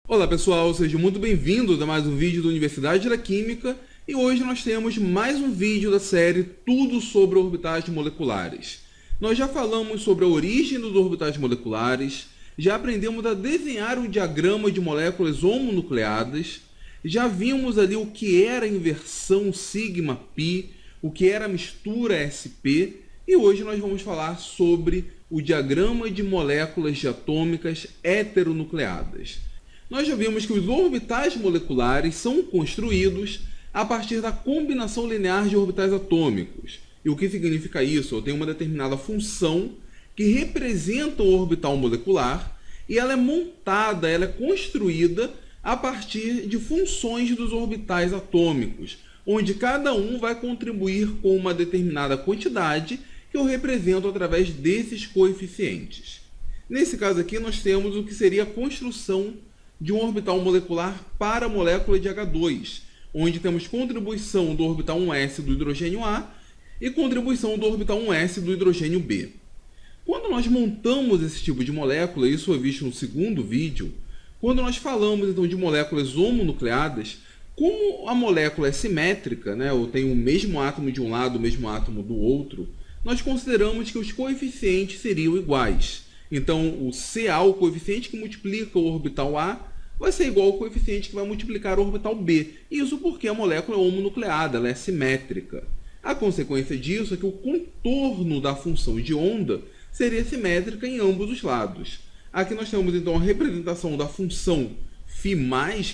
Olá pessoal, sejam muito bem-vindos a mais um vídeo da Universidade da Química e hoje nós temos mais um vídeo da série Tudo sobre orbitais moleculares. Nós já falamos sobre a origem dos orbitais moleculares, já aprendemos a desenhar um diagrama de moléculas homonucleadas, já vimos ali o que era a inversão sigma-pi, o que era a mistura sp e hoje nós vamos falar sobre o diagrama de moléculas diatômicas heteronucleadas. Nós já vimos que os orbitais moleculares são construídos a partir da combinação linear de orbitais atômicos. E o que significa isso? Eu tenho uma determinada função que representa o orbital molecular e ela é montada, ela é construída a partir de funções dos orbitais atômicos, onde cada um vai contribuir com uma determinada quantidade que eu represento através desses coeficientes. Nesse caso aqui, nós temos o que seria a construção de um orbital molecular para a molécula de H2, onde temos contribuição do orbital 1s do hidrogênio A e contribuição do orbital 1s do hidrogênio B. Quando nós montamos esse tipo de molécula, isso foi visto no segundo vídeo, quando nós falamos então de moléculas homonucleadas, como a molécula é simétrica, ou tem o mesmo átomo de um lado, o mesmo átomo do outro, nós consideramos que os coeficientes seriam iguais. Então, o Ca, o coeficiente que multiplica o orbital A, vai ser igual ao coeficiente que vai multiplicar o orbital B. Isso porque a molécula é homonucleada, ela é simétrica. A consequência disso é que o contorno da função de onda seria simétrica em ambos os lados. Aqui nós temos então a representação da função φ+,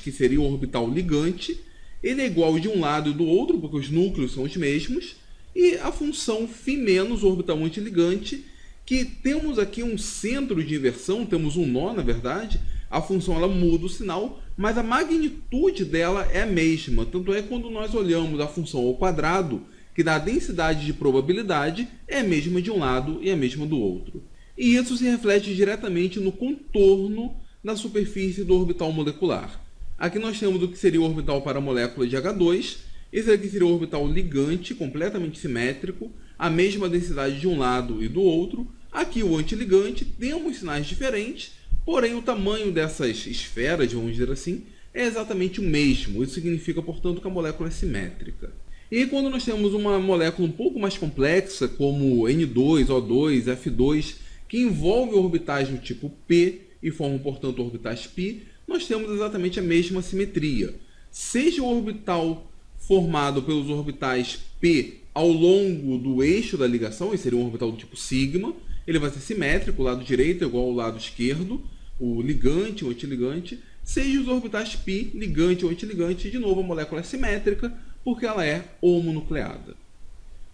que seria o orbital ligante. Ele é igual de um lado e do outro, porque os núcleos são os mesmos. E a função φ-, o orbital antiligante, que temos aqui um centro de inversão, temos um nó na verdade, a função ela muda o sinal, mas a magnitude dela é a mesma. Tanto é que quando nós olhamos a função ao quadrado, que dá a densidade de probabilidade, é a mesma de um lado e a mesma do outro. E isso se reflete diretamente no contorno da superfície do orbital molecular. Aqui nós temos o que seria o orbital para a molécula de H2, esse aqui seria o orbital ligante, completamente simétrico, a mesma densidade de um lado e do outro. Aqui o antiligante, temos sinais diferentes, porém o tamanho dessas esferas, vamos dizer assim, é exatamente o mesmo. Isso significa, portanto, que a molécula é simétrica. E quando nós temos uma molécula um pouco mais complexa, como N2, O2, F2, que envolve orbitais do tipo P e formam, portanto, orbitais π, nós temos exatamente a mesma simetria. Seja o orbital formado pelos orbitais P ao longo do eixo da ligação, esse seria um orbital do tipo sigma, ele vai ser simétrico, o lado direito é igual ao lado esquerdo, o ligante, o antiligante, seja os orbitais π, ligante ou antiligante, de novo a molécula é simétrica, porque ela é homonucleada.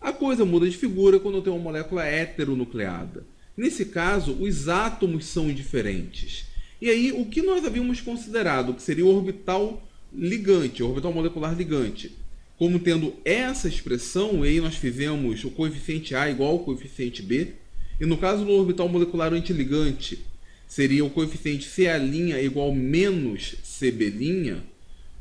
A coisa muda de figura quando eu tenho uma molécula heteronucleada. Nesse caso, os átomos são diferentes. E aí, o que nós havíamos considerado que seria o orbital ligante, o orbital molecular ligante, como tendo essa expressão, e aí nós fizemos o coeficiente A igual ao coeficiente B, e no caso do orbital molecular antiligante, seria o coeficiente Ca' igual menos Cb'.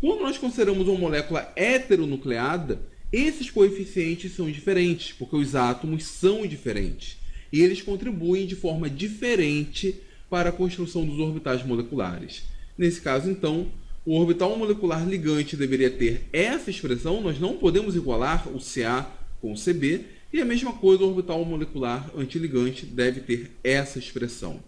Quando nós consideramos uma molécula heteronucleada, esses coeficientes são diferentes, porque os átomos são diferentes. E eles contribuem de forma diferente para a construção dos orbitais moleculares. Nesse caso, então, o orbital molecular ligante deveria ter essa expressão, nós não podemos igualar o Ca com o Cb, e a mesma coisa o orbital molecular antiligante deve ter essa expressão.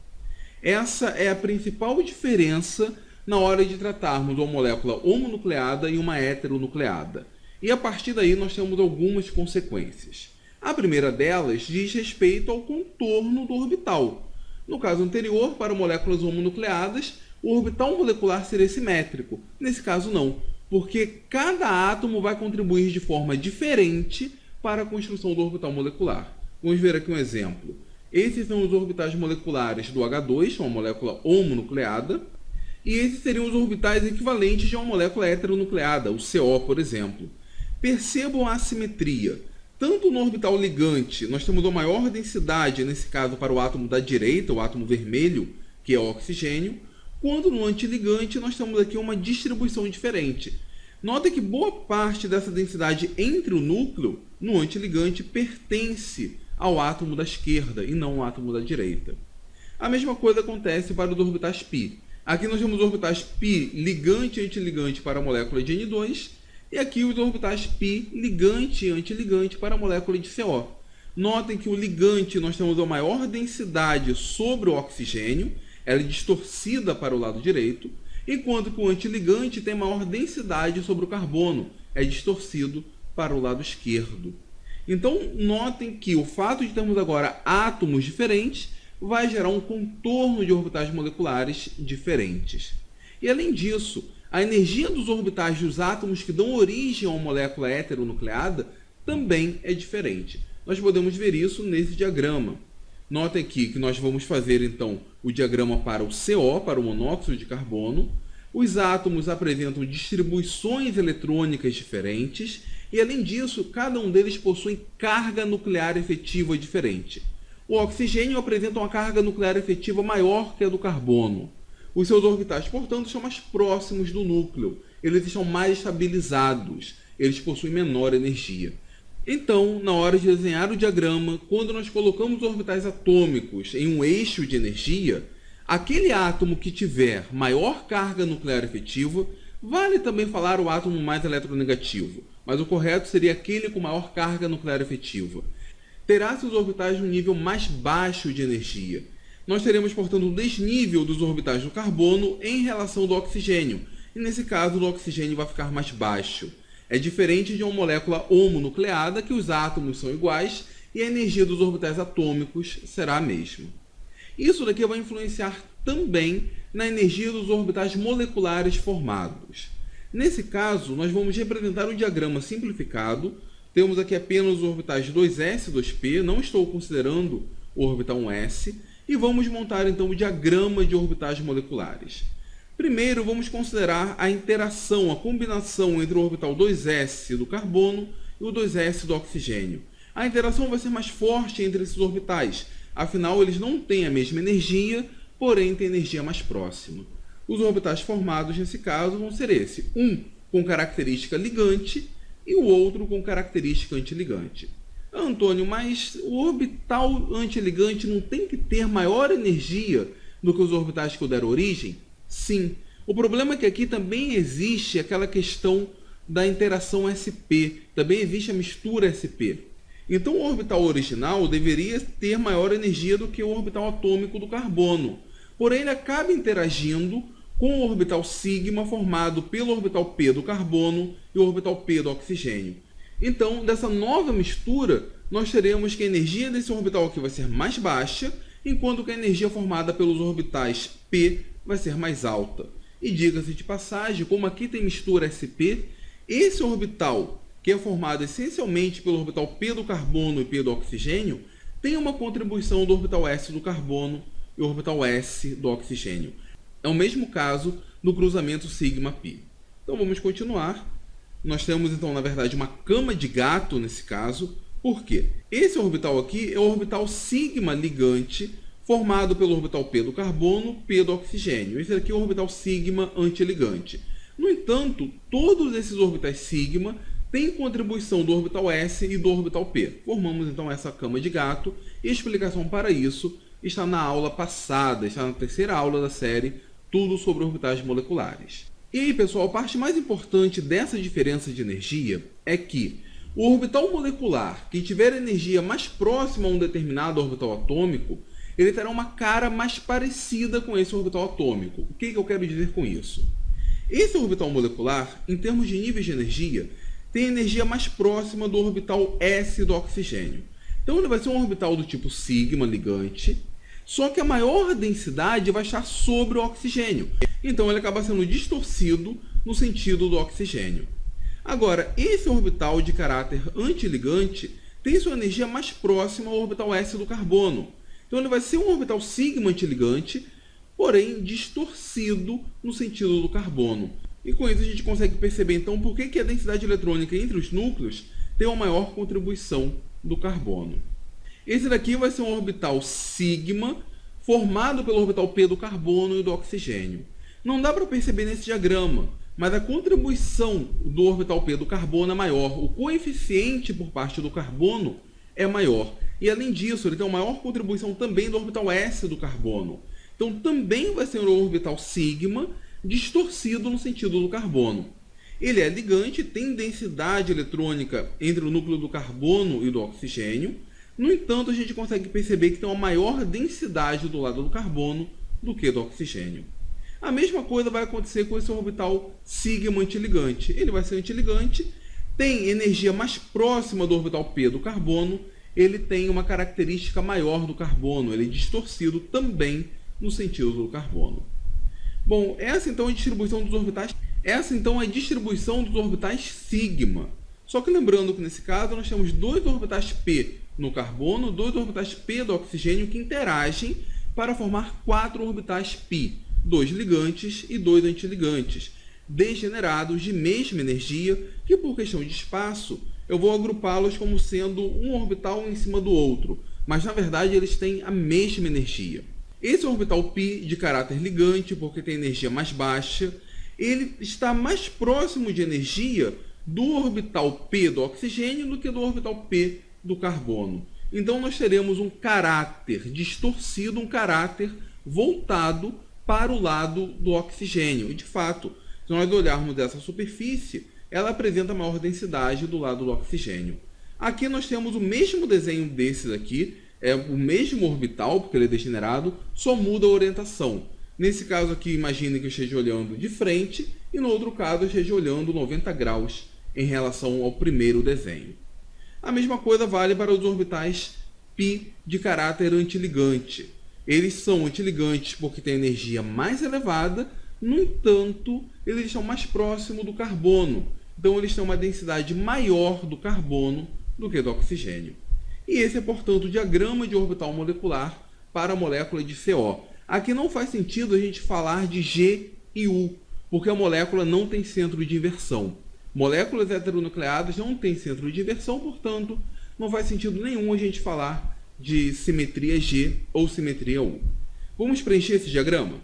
Essa é a principal diferença na hora de tratarmos uma molécula homonucleada e uma heteronucleada. E a partir daí nós temos algumas consequências. A primeira delas diz respeito ao contorno do orbital. No caso anterior, para moléculas homonucleadas, o orbital molecular seria simétrico. Nesse caso não, porque cada átomo vai contribuir de forma diferente para a construção do orbital molecular. Vamos ver aqui um exemplo. Esses são os orbitais moleculares do H2, uma molécula homonucleada, e esses seriam os orbitais equivalentes de uma molécula heteronucleada, o CO, por exemplo. Percebam a assimetria. Tanto no orbital ligante, nós temos uma maior densidade, nesse caso para o átomo da direita, o átomo vermelho, que é o oxigênio, quanto no antiligante nós temos aqui uma distribuição diferente. Nota que boa parte dessa densidade entre o núcleo, no antiligante, pertence ao átomo da esquerda e não ao átomo da direita. A mesma coisa acontece para os orbitais π. Aqui nós temos orbitais π ligante e antiligante para a molécula de N2, e aqui os orbitais π ligante e antiligante para a molécula de CO. Notem que o ligante nós temos a maior densidade sobre o oxigênio, ela é distorcida para o lado direito, enquanto que o antiligante tem maior densidade sobre o carbono, é distorcido para o lado esquerdo. Então, notem que o fato de termos agora átomos diferentes vai gerar um contorno de orbitais moleculares diferentes. E além disso, a energia dos orbitais dos átomos que dão origem a uma molécula heteronucleada também é diferente. Nós podemos ver isso nesse diagrama. Notem aqui que nós vamos fazer então o diagrama para o CO, para o monóxido de carbono. Os átomos apresentam distribuições eletrônicas diferentes e, além disso, cada um deles possui carga nuclear efetiva diferente. O oxigênio apresenta uma carga nuclear efetiva maior que a do carbono. Os seus orbitais, portanto, são mais próximos do núcleo. Eles estão mais estabilizados. Eles possuem menor energia. Então, na hora de desenhar o diagrama, quando nós colocamos orbitais atômicos em um eixo de energia, aquele átomo que tiver maior carga nuclear efetiva, vale também falar o átomo mais eletronegativo, mas o correto seria aquele com maior carga nuclear efetiva, terá seus orbitais no nível mais baixo de energia. Nós teremos, portanto, um desnível dos orbitais do carbono em relação do oxigênio, e nesse caso o oxigênio vai ficar mais baixo. É diferente de uma molécula homonucleada, que os átomos são iguais e a energia dos orbitais atômicos será a mesma. Isso daqui vai influenciar também na energia dos orbitais moleculares formados. Nesse caso, nós vamos representar o diagrama simplificado. Temos aqui apenas os orbitais 2s e 2p, não estou considerando o orbital 1s, e vamos montar então o diagrama de orbitais moleculares. Primeiro, vamos considerar a interação, a combinação entre o orbital 2s do carbono e o 2s do oxigênio. A interação vai ser mais forte entre esses orbitais, afinal eles não têm a mesma energia, porém têm energia mais próxima. Os orbitais formados nesse caso vão ser esse, um com característica ligante e o outro com característica antiligante. Antônio, mas o orbital antiligante não tem que ter maior energia do que os orbitais que o deram origem? Sim. O problema é que aqui também existe aquela questão da interação sp, também existe a mistura sp. Então o orbital original deveria ter maior energia do que o orbital atômico do carbono, porém ele acaba interagindo com o orbital sigma formado pelo orbital p do carbono e o orbital p do oxigênio. Então, dessa nova mistura, nós teremos que a energia desse orbital aqui vai ser mais baixa, enquanto que a energia formada pelos orbitais p vai ser mais alta. E diga-se de passagem, como aqui tem mistura sp, esse orbital, que é formado essencialmente pelo orbital p do carbono e p do oxigênio, tem uma contribuição do orbital s do carbono e orbital s do oxigênio. É o mesmo caso do cruzamento sigma-π. Então vamos continuar. Nós temos então, na verdade, uma cama de gato nesse caso. Por quê? Esse orbital aqui é o orbital sigma ligante, formado pelo orbital p do carbono, p do oxigênio. Esse aqui é o orbital sigma antiligante. No entanto, todos esses orbitais sigma têm contribuição do orbital s e do orbital p. Formamos então essa cama de gato, e a explicação para isso está na aula passada, está na terceira aula da série Tudo sobre orbitais moleculares. E aí, pessoal, a parte mais importante dessa diferença de energia é que o orbital molecular que tiver energia mais próxima a um determinado orbital atômico, ele terá uma cara mais parecida com esse orbital atômico. O que eu quero dizer com isso? Esse orbital molecular, em termos de níveis de energia, tem energia mais próxima do orbital s do oxigênio. Então ele vai ser um orbital do tipo sigma ligante, só que a maior densidade vai estar sobre o oxigênio. Então ele acaba sendo distorcido no sentido do oxigênio. Agora, esse orbital de caráter antiligante tem sua energia mais próxima ao orbital s do carbono. Então ele vai ser um orbital sigma antiligante, porém distorcido no sentido do carbono. E com isso a gente consegue perceber então por que a densidade eletrônica entre os núcleos tem uma maior contribuição do carbono. Esse daqui vai ser um orbital sigma formado pelo orbital p do carbono e do oxigênio. Não dá para perceber nesse diagrama, mas a contribuição do orbital p do carbono é maior. O coeficiente por parte do carbono é maior. E além disso, ele tem uma maior contribuição também do orbital s do carbono. Então também vai ser um orbital sigma distorcido no sentido do carbono. Ele é ligante, tem densidade eletrônica entre o núcleo do carbono e do oxigênio. No entanto, a gente consegue perceber que tem uma maior densidade do lado do carbono do que do oxigênio. A mesma coisa vai acontecer com esse orbital sigma antiligante. Ele vai ser antiligante, tem energia mais próxima do orbital P do carbono, ele tem uma característica maior do carbono, ele é distorcido também no sentido do carbono. Bom, essa então é a distribuição dos orbitais. Essa então é a distribuição dos orbitais sigma. Só que lembrando que nesse caso nós temos dois orbitais P no carbono, dois orbitais P do oxigênio que interagem para formar 4 orbitais π, 2 ligantes e 2 antiligantes, degenerados de mesma energia, que por questão de espaço eu vou agrupá-los como sendo um orbital em cima do outro, mas na verdade eles têm a mesma energia. Esse orbital π de caráter ligante, porque tem energia mais baixa, ele está mais próximo de energia do orbital P do oxigênio do que do orbital P do carbono. Então nós teremos um caráter distorcido, um caráter voltado para o lado do oxigênio. E de fato, se nós olharmos essa superfície, ela apresenta maior densidade do lado do oxigênio. Aqui nós temos o mesmo desenho desses aqui, é o mesmo orbital, porque ele é degenerado, só muda a orientação. Nesse caso aqui, imagine que eu esteja olhando de frente, e no outro caso eu esteja olhando 90 graus em relação ao primeiro desenho. A mesma coisa vale para os orbitais π de caráter antiligante. Eles são antiligantes porque têm energia mais elevada, no entanto, eles estão mais próximos do carbono. Então, eles têm uma densidade maior do carbono do que do oxigênio. E esse é, portanto, o diagrama de orbital molecular para a molécula de CO. Aqui não faz sentido a gente falar de G e U, porque a molécula não tem centro de inversão. Moléculas heteronucleadas não têm centro de inversão, portanto, não faz sentido nenhum a gente falar de simetria G ou simetria U. Vamos preencher esse diagrama?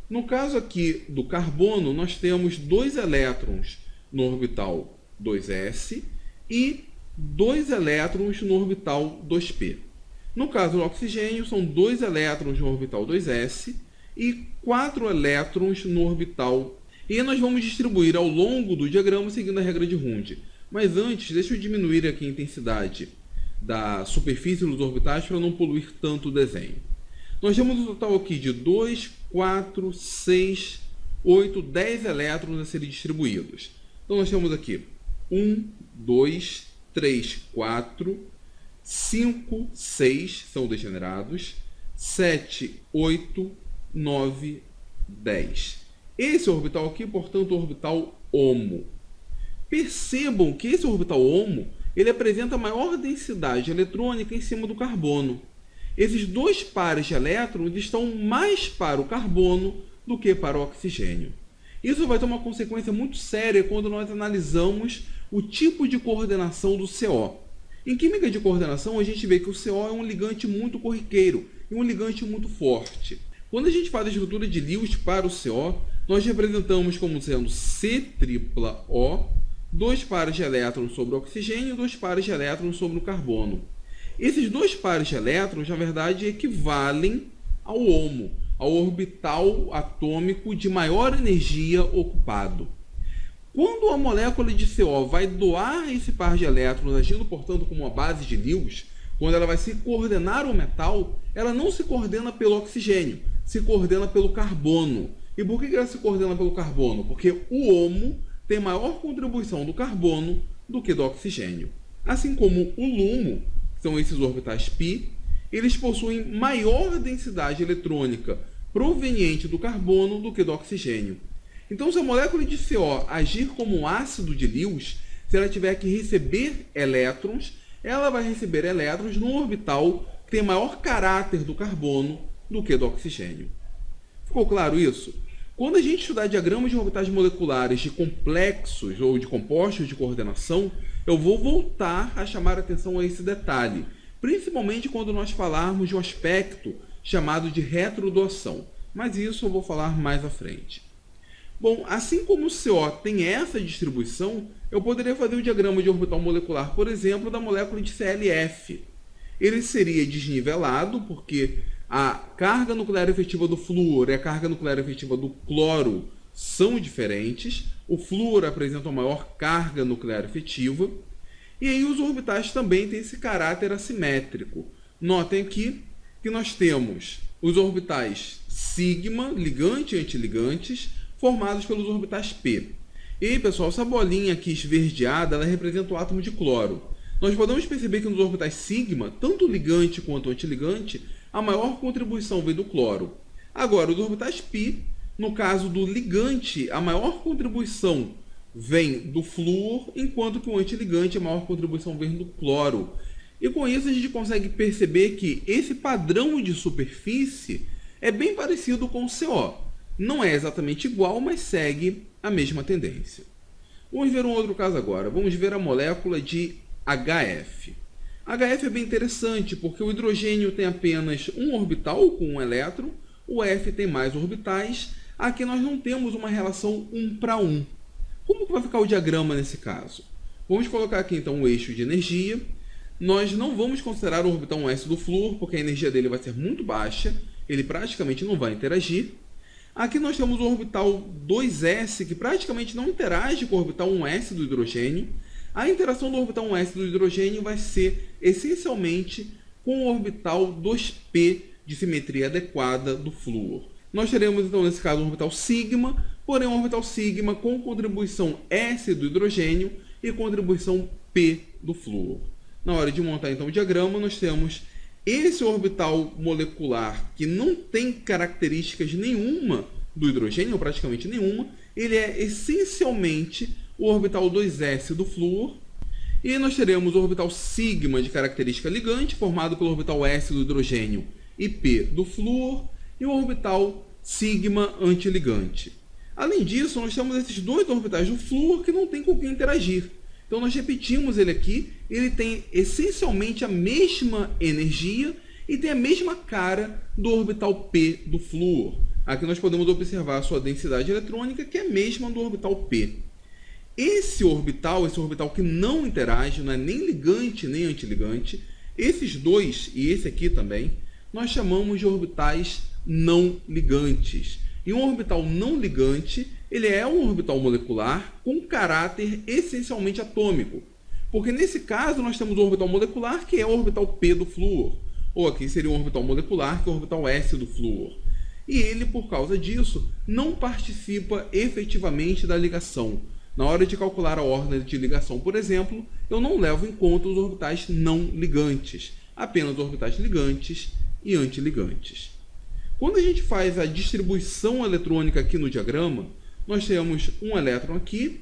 No caso aqui do carbono, nós temos 2 elétrons no orbital 2s e 2 elétrons no orbital 2p. No caso do oxigênio, são 2 elétrons no orbital 2s e 4 elétrons no orbital. E nós vamos distribuir ao longo do diagrama seguindo a regra de Hund. Mas antes, deixa eu diminuir aqui a intensidade da superfície dos orbitais para não poluir tanto o desenho. Nós temos um total aqui de 2, 4, 6, 8, 10 elétrons a serem distribuídos. Então nós temos aqui 1, 2, 3, 4, 5, 6 são degenerados, 7, 8, 9, 10. Esse orbital aqui, portanto, é o orbital HOMO. Percebam que esse orbital HOMO ele apresenta maior densidade eletrônica em cima do carbono. Esses 2 pares de elétrons estão mais para o carbono do que para o oxigênio. Isso vai ter uma consequência muito séria quando nós analisamos o tipo de coordenação do CO. Em química de coordenação, a gente vê que o CO é um ligante muito corriqueiro e um ligante muito forte. Quando a gente faz a estrutura de Lewis para o CO, nós representamos como sendo C-O, 2 pares de elétrons sobre o oxigênio e 2 pares de elétrons sobre o carbono. Esses 2 pares de elétrons, na verdade, equivalem ao HOMO, ao orbital atômico de maior energia ocupado. Quando a molécula de CO vai doar esse par de elétrons, agindo, portanto, como uma base de Lewis, quando ela vai se coordenar o metal, ela não se coordena pelo oxigênio, se coordena pelo carbono. E por que ela se coordena pelo carbono? Porque o HOMO tem maior contribuição do carbono do que do oxigênio. Assim como o LUMO, que são esses orbitais π, eles possuem maior densidade eletrônica proveniente do carbono do que do oxigênio. Então, se a molécula de CO agir como um ácido de Lewis, se ela tiver que receber elétrons, ela vai receber elétrons num orbital que tem maior caráter do carbono do que do oxigênio. Ficou claro isso? Quando a gente estudar diagramas de orbitais moleculares de complexos ou de compostos de coordenação, eu vou voltar a chamar a atenção a esse detalhe, principalmente quando nós falarmos de um aspecto chamado de retrodoação. Mas isso eu vou falar mais à frente. Bom, assim como o CO tem essa distribuição, eu poderia fazer o diagrama de orbital molecular, por exemplo, da molécula de ClF. Ele seria desnivelado, porque A carga nuclear efetiva do flúor e a carga nuclear efetiva do cloro são diferentes. O flúor apresenta uma maior carga nuclear efetiva. E aí os orbitais também têm esse caráter assimétrico. Notem aqui que nós temos os orbitais sigma, ligante e antiligantes, formados pelos orbitais p. E aí, pessoal, essa bolinha aqui esverdeada, ela representa o átomo de cloro. Nós podemos perceber que nos orbitais sigma, tanto ligante quanto antiligante, a maior contribuição vem do cloro. Agora, os orbitais π, no caso do ligante, a maior contribuição vem do flúor, enquanto que o antiligante, a maior contribuição vem do cloro. E com isso a gente consegue perceber que esse padrão de superfície é bem parecido com o CO. Não é exatamente igual, mas segue a mesma tendência. Vamos ver um outro caso agora. Vamos ver a molécula de HF. HF é bem interessante porque o hidrogênio tem apenas um orbital com um elétron, o F tem mais orbitais. Aqui nós não temos uma relação 1 para 1. Como que vai ficar o diagrama nesse caso? Vamos colocar aqui então o eixo de energia. Nós não vamos considerar o orbital 1s do flúor, porque a energia dele vai ser muito baixa, ele praticamente não vai interagir. Aqui nós temos o orbital 2s, que praticamente não interage com o orbital 1s do hidrogênio. A interação do orbital 1s do hidrogênio vai ser essencialmente com o orbital 2p de simetria adequada do flúor. Nós teremos então nesse caso um orbital sigma, porém um orbital sigma com contribuição s do hidrogênio e contribuição p do flúor. Na hora de montar então o diagrama, nós temos esse orbital molecular que não tem características nenhuma do hidrogênio, ou praticamente nenhuma. Ele é essencialmente o orbital 2s do flúor. E nós teremos o orbital sigma de característica ligante, formado pelo orbital s do hidrogênio e p do flúor, e o orbital sigma antiligante. Além disso, nós temos esses dois orbitais do flúor que não tem com quem interagir. Então nós repetimos ele aqui, ele tem essencialmente a mesma energia e tem a mesma cara do orbital p do flúor. Aqui nós podemos observar a sua densidade eletrônica, que é a mesma do orbital p. Esse orbital que não interage, não é nem ligante nem antiligante, esses dois, e esse aqui também, nós chamamos de orbitais não ligantes. E um orbital não ligante, ele é um orbital molecular com caráter essencialmente atômico. Porque nesse caso nós temos o orbital molecular, que é o orbital p do flúor. Ou aqui seria um orbital molecular, que é o orbital s do flúor. E ele, por causa disso, não participa efetivamente da ligação. Na hora de calcular a ordem de ligação, por exemplo, eu não levo em conta os orbitais não ligantes. Apenas orbitais ligantes e antiligantes. Quando a gente faz a distribuição eletrônica aqui no diagrama, nós temos um elétron aqui,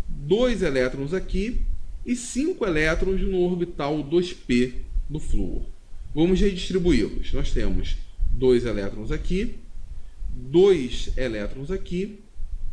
2 elétrons aqui e 5 elétrons no orbital 2p do flúor. Vamos redistribuí-los. Nós temos 2 elétrons aqui, 2 elétrons aqui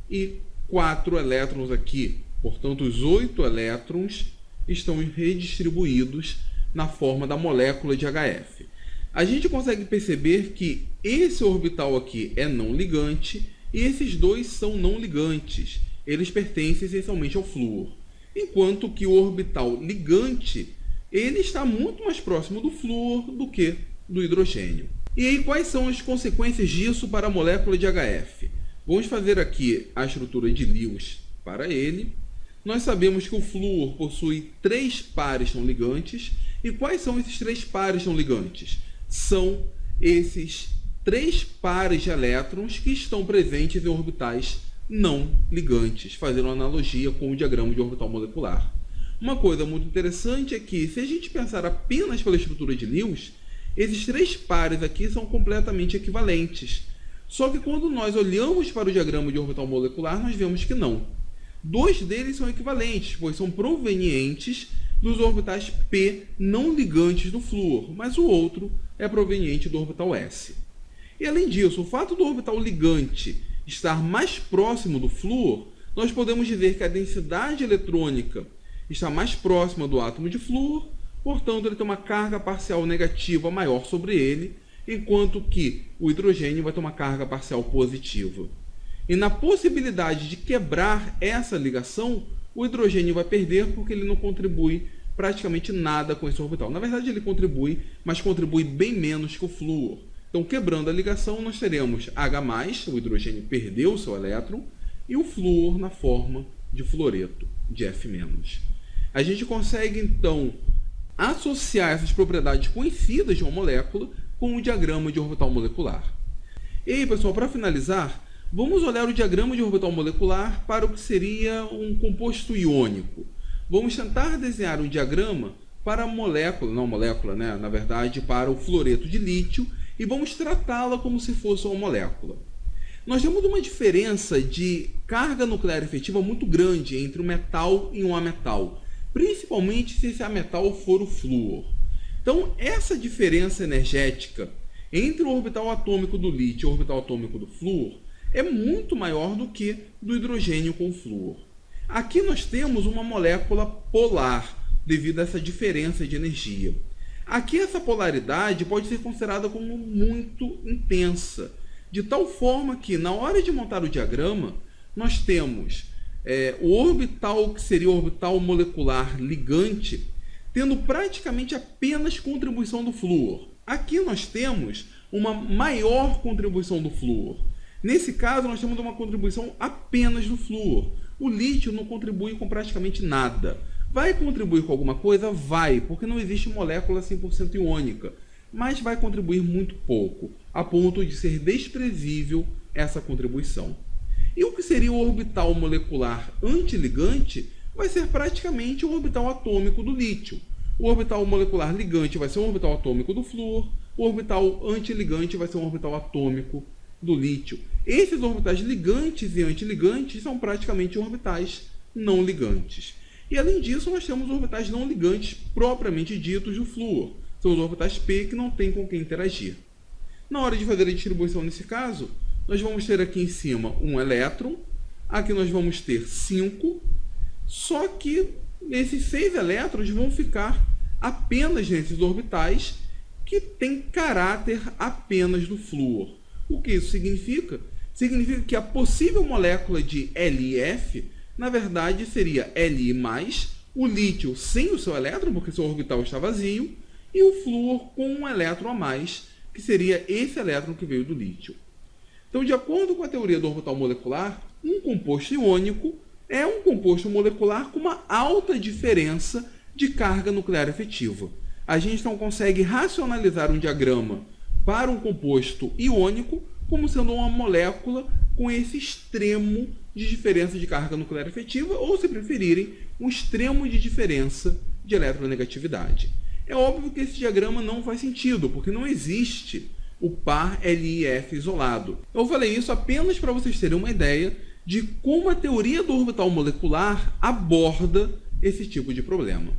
e 4 elétrons aqui. Portanto, os 8 elétrons estão redistribuídos na forma da molécula de HF. A gente consegue perceber que esse orbital aqui é não ligante e esses dois são não ligantes. Eles pertencem essencialmente ao flúor. Enquanto que o orbital ligante, ele está muito mais próximo do flúor do que do hidrogênio. E aí, quais são as consequências disso para a molécula de HF? Vamos fazer aqui a estrutura de Lewis para ele. Nós sabemos que o flúor possui 3 pares não ligantes. E quais são esses 3 pares não ligantes? São esses 3 pares de elétrons que estão presentes em orbitais não ligantes, fazendo uma analogia com o diagrama de orbital molecular. Uma coisa muito interessante é que, se a gente pensar apenas pela estrutura de Lewis, esses 3 pares aqui são completamente equivalentes. Só que quando nós olhamos para o diagrama de orbital molecular, nós vemos que não. 2 deles são equivalentes, pois são provenientes dos orbitais p não ligantes do flúor, mas o outro é proveniente do orbital s. E além disso, o fato do orbital ligante estar mais próximo do flúor, nós podemos dizer que a densidade eletrônica está mais próxima do átomo de flúor, portanto ele tem uma carga parcial negativa maior sobre ele, enquanto que o hidrogênio vai ter uma carga parcial positiva. E na possibilidade de quebrar essa ligação, o hidrogênio vai perder porque ele não contribui praticamente nada com esse orbital. Na verdade ele contribui, mas contribui bem menos que o flúor. Então, quebrando a ligação, nós teremos H+, o hidrogênio perdeu o seu elétron, e o flúor na forma de fluoreto, de F-. A gente consegue, então, associar essas propriedades conhecidas de uma molécula com o diagrama de orbital molecular. E aí, pessoal, para finalizar, vamos olhar o diagrama de orbital molecular para o que seria um composto iônico. Vamos tentar desenhar um diagrama para a molécula, não molécula, né? Na verdade, para o fluoreto de lítio, e vamos tratá-la como se fosse uma molécula. Nós temos uma diferença de carga nuclear efetiva muito grande entre um metal e um ametal, principalmente se esse ametal for o flúor. Então, essa diferença energética entre o orbital atômico do lítio e o orbital atômico do flúor é muito maior do que do hidrogênio com o flúor. Aqui nós temos uma molécula polar, devido a essa diferença de energia. Aqui essa polaridade pode ser considerada como muito intensa, de tal forma que na hora de montar o diagrama, nós temos o orbital, que seria o orbital molecular ligante, tendo praticamente apenas contribuição do flúor. Aqui nós temos uma maior contribuição do flúor. Nesse caso, nós temos uma contribuição apenas do flúor. O lítio não contribui com praticamente nada. Vai contribuir com alguma coisa? Vai, porque não existe molécula 100% iônica, mas vai contribuir muito pouco, a ponto de ser desprezível essa contribuição. E o que seria o orbital molecular antiligante vai ser praticamente o orbital atômico do lítio. O orbital molecular ligante vai ser um orbital atômico do flúor, o orbital antiligante vai ser um orbital atômico do lítio. Esses orbitais ligantes e antiligantes são praticamente orbitais não ligantes. E além disso, nós temos orbitais não ligantes propriamente ditos do flúor. São os orbitais P que não tem com quem interagir. Na hora de fazer a distribuição nesse caso, nós vamos ter aqui em cima um elétron, aqui nós vamos ter 5, só que esses 6 elétrons vão ficar apenas nesses orbitais que têm caráter apenas do flúor. O que isso significa? Significa que a possível molécula de LiF, na verdade, seria Li+, o lítio sem o seu elétron, porque seu orbital está vazio, e o flúor com um elétron a mais, que seria esse elétron que veio do lítio. Então, de acordo com a teoria do orbital molecular, um composto iônico é um composto molecular com uma alta diferença de carga nuclear efetiva. A gente não consegue racionalizar um diagrama para um composto iônico como sendo uma molécula com esse extremo de diferença de carga nuclear efetiva, ou, se preferirem, um extremo de diferença de eletronegatividade. É óbvio que esse diagrama não faz sentido, porque não existe o par LiF isolado. Eu falei isso apenas para vocês terem uma ideia de como a teoria do orbital molecular aborda esse tipo de problema.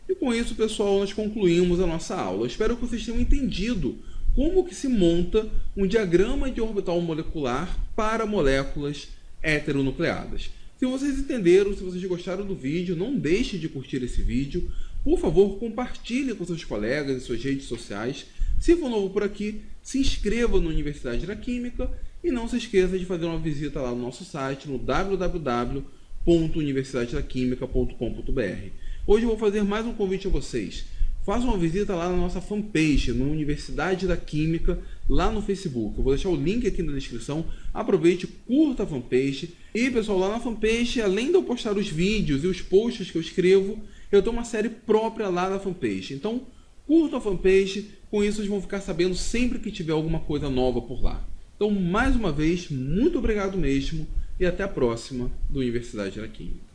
E com isso, pessoal, nós concluímos a nossa aula. Eu espero que vocês tenham entendido como que se monta um diagrama de orbital molecular para moléculas heteronucleadas. Se vocês entenderam, se vocês gostaram do vídeo, não deixe de curtir esse vídeo. Por favor, compartilhe com seus colegas e suas redes sociais. Se for novo por aqui, se inscreva na Universidade da Química e não se esqueça de fazer uma visita lá no nosso site, no www.universidadedaquimica.com.br. Hoje eu vou fazer mais um convite a vocês. Façam uma visita lá na nossa fanpage, no Universidade da Química, lá no Facebook. Eu vou deixar o link aqui na descrição. Aproveite, curta a fanpage. E, pessoal, lá na fanpage, além de eu postar os vídeos e os posts que eu escrevo, eu tenho uma série própria lá na fanpage. Então, curtam a fanpage. Com isso, vocês vão ficar sabendo sempre que tiver alguma coisa nova por lá. Então, mais uma vez, muito obrigado mesmo. E até a próxima do Universidade da Química.